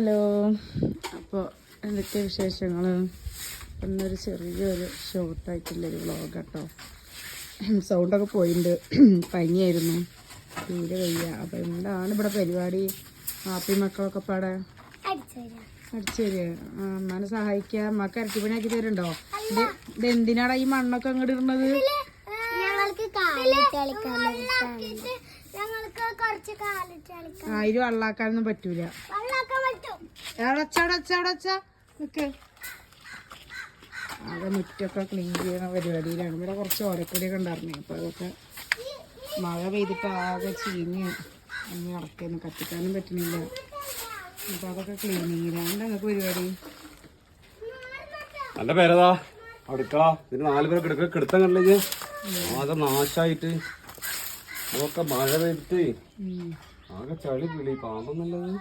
Hello, അപ്പോൾ എന്തൊക്കെ വിശേഷങ്ങൾ? ഇന്നൊരു ചെറിയൊരു ഷോർട്ടായിട്ടുള്ളൊരു വ്ളോഗ് കേട്ടോ. സൗണ്ടൊക്കെ പോയിട്ടുണ്ട്, പനിയായിരുന്നു, തീരെ വയ്യ. അപ്പോൾ എന്താണ് ഇവിടെ പരിപാടി? ആപ്പി മക്കളൊക്കെ പാടെ അടിച്ചു തരിക, അമ്മാനെ സഹായിക്കുക. അമ്മക്ക് ഇരട്ടിപ്പണിയാക്കി തരുന്നുണ്ടോ? ഇത് എന്തിനാടാ ഈ മണ്ണൊക്കെ അങ്ങോട്ട് ഇടുന്നത്? അതിൽ വെള്ളാക്കാനൊന്നും പറ്റൂല. ആകെ മുറ്റൊക്കെ ക്ലീൻ ചെയ്യുന്ന പരിപാടിയിലാണ്. ഇവിടെ കുറച്ച് ഓലക്കൊടിയൊക്കെ ഉണ്ടായിരുന്നു. അപ്പോൾ അതൊക്കെ മഴ പെയ്തിട്ട് ആകെ ചീഞ്ഞ് അങ്ങ് നടക്കുന്നു, കത്തിക്കാനും പറ്റുന്നില്ല. അപ്പോൾ അതൊക്കെ ക്ലീനിങ്ങിലാണ്. നിങ്ങൾക്ക് പരിപാടി? നല്ല പേരതാ അടുക്കള. ഇതിന് 4 പേർക്ക് കിടത്തം കണ്ടില്ലേ? ആകെ നാശായിട്ട് അതൊക്കെ മഴ പെയ്തിട്ട് ആകെ ചളി കിളി പാമ്പെന്നുള്ളത്.